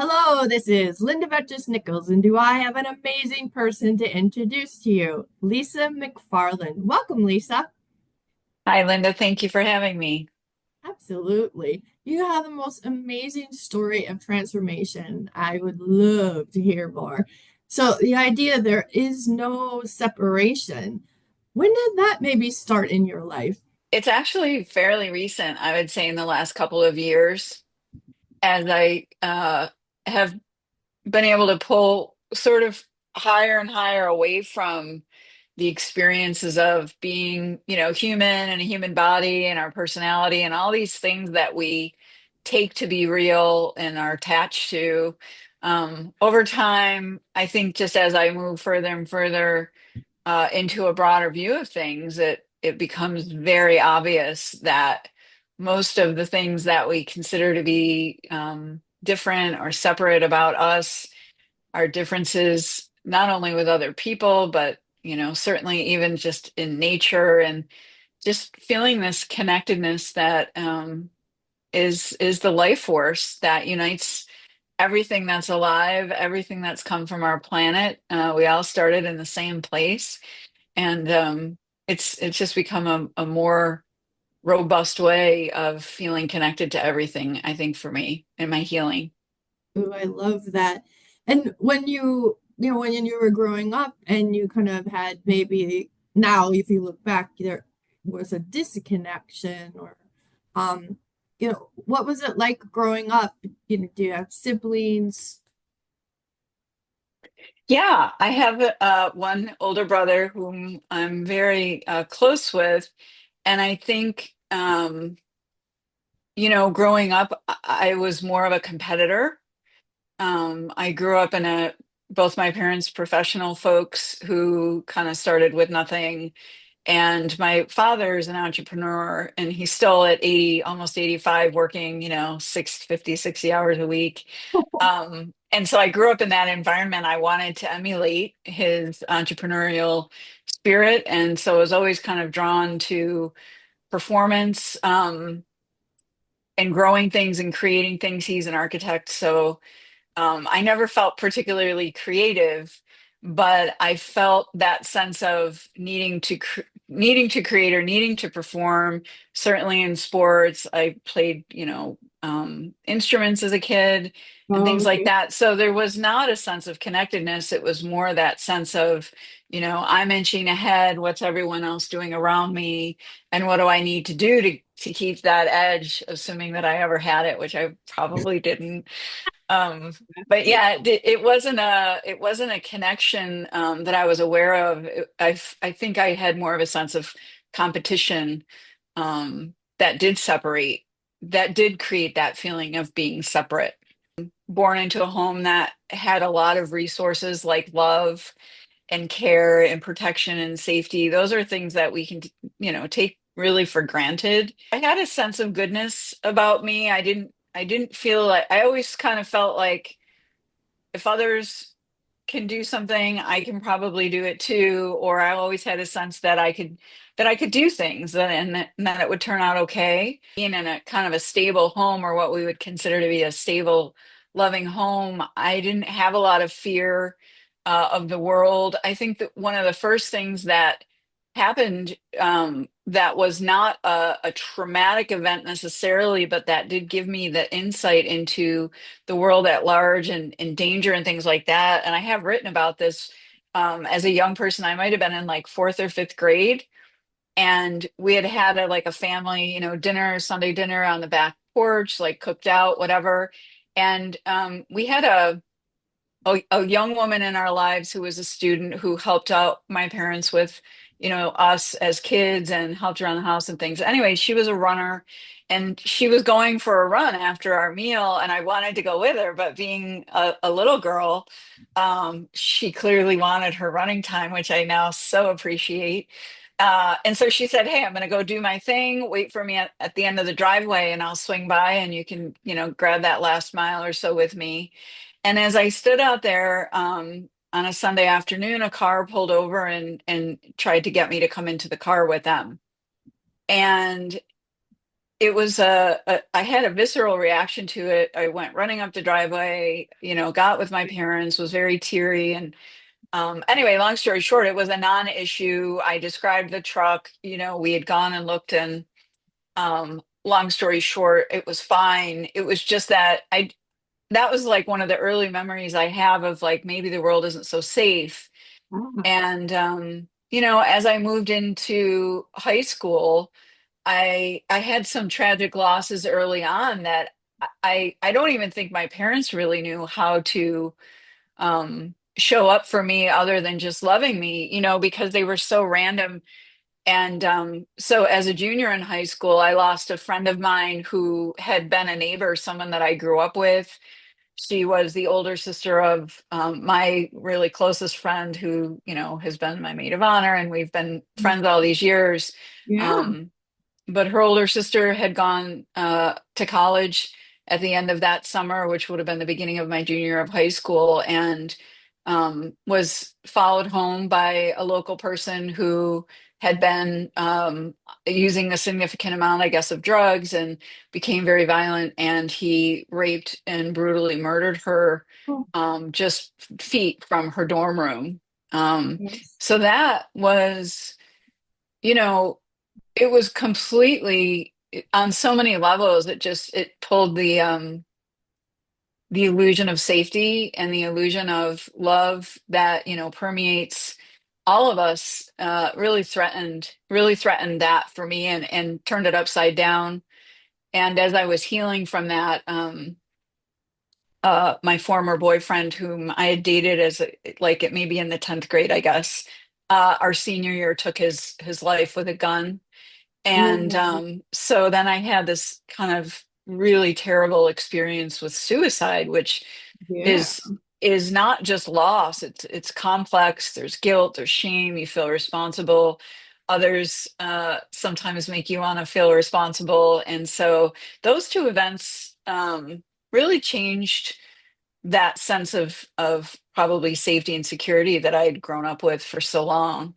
Hello, this is Linda Vettrus-Nichols, and do I have an amazing person to introduce to you? Lisa McFarland. Welcome, Lisa. Hi, Linda. Thank you for having me. Absolutely. You have the most amazing story of transformation. I would love to hear more. So, the idea there is no separation. When did that maybe start in your life? It's actually fairly recent, I would say, in the last couple of years, as I have been able to pull sort of higher and higher away from the experiences of being, human and a human body and our personality and all these things that we take to be real and are attached to. Over time, I think just as I move further and further into a broader view of things, it becomes very obvious that most of the things that we consider to be different or separate about us are differences not only with other people, but certainly even just in nature and just feeling this connectedness that is the life force that unites everything that's alive, everything that's come from our planet. We all started in the same place, and it's just become a more robust way of feeling connected to everything, I think, for me in my healing. Ooh, I love that. And when you were growing up and you kind of had maybe now, if you look back, there was a disconnection or, what was it like growing up? Do you have siblings? Yeah, I have one older brother whom I'm very close with, and I think growing up, I was more of a competitor. I grew up in a both my parents professional folks who kind of started with nothing, and my father is an entrepreneur, and he's still at 80, almost 85, working, 60 hours a week. And so I grew up in that environment. I wanted to emulate his entrepreneurial spirit. And so I was always kind of drawn to performance, and growing things and creating things. He's an architect. So I never felt particularly creative, but I felt that sense of needing to create or needing to perform. Certainly in sports, I played, instruments as a kid and Oh, things like okay. that. So there was not a sense of connectedness. It was more that sense of, I'm inching ahead. What's everyone else doing around me? And what do I need to do to keep that edge, assuming that I ever had it, which I probably didn't. Um, but yeah, it wasn't a connection that I was aware of. I think I had more of a sense of competition that did separate, that did create that feeling of being separate. Born into a home that had a lot of resources like love and care and protection and safety. Those are things that we can, take really for granted. I had a sense of goodness about me. I didn't feel like I always kind of felt like if others can do something, I can probably do it too. Or I always had a sense that I could do things and that it would turn out okay. Being in a kind of a stable home or what we would consider to be a stable, loving home, I didn't have a lot of fear of the world. I think that one of the first things that happened that was not a traumatic event necessarily, but that did give me the insight into the world at large and danger and things like that. And I have written about this as a young person. I might have been in like fourth or fifth grade, and we had had like a family, dinner, Sunday dinner on the back porch, like cooked out, whatever. And we had a young woman in our lives who was a student who helped out my parents with, us as kids and helped around the house and things. Anyway, she was a runner and she was going for a run after our meal, and I wanted to go with her, but being a little girl, she clearly wanted her running time, which I now so appreciate. And so she said, "Hey, I'm going to go do my thing. Wait for me at the end of the driveway, and I'll swing by, and you can, grab that last mile or so with me." And as I stood out there on a Sunday afternoon, a car pulled over and tried to get me to come into the car with them. And it was I had a visceral reaction to it. I went running up the driveway, got with my parents, was very teary. And anyway, long story short, it was a non-issue. I described the truck, we had gone and looked, and long story short, it was fine. It was just that was like one of the early memories I have of like maybe the world isn't so safe. And as I moved into high school, I had some tragic losses early on that I don't even think my parents really knew how to show up for me other than just loving me, because they were so random. And so as a junior in high school, I lost a friend of mine who had been a neighbor, someone that I grew up with. She was the older sister of my really closest friend who, has been my maid of honor, and we've been friends all these years. Yeah. Um, but her older sister had gone to college at the end of that summer, which would have been the beginning of my junior year of high school, and was followed home by a local person who had been using a significant amount, I guess, of drugs, and became very violent. And he raped and brutally murdered her Oh, just feet from her dorm room. yes. So that was, you know, it was completely on so many levels. It pulled the illusion of safety and the illusion of love that permeates all of us. Really threatened that for me, and turned it upside down. And as I was healing from that, my former boyfriend, whom I had dated like it maybe in the 10th grade, I guess, our senior year, took his life with a gun. And Oh, so then I had this kind of really terrible experience with suicide, which yeah. is not just loss. It's complex. There's guilt, there's shame. You feel responsible. Others sometimes make you want to feel responsible. And so those two events really changed that sense of probably safety and security that I had grown up with for so long.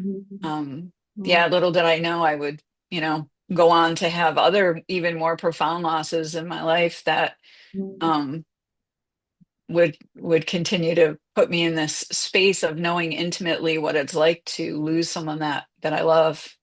Mhm. um, Oh, yeah, little did I know I would, go on to have other even more profound losses in my life that mm, um, would continue to put me in this space of knowing intimately what it's like to lose someone that I love.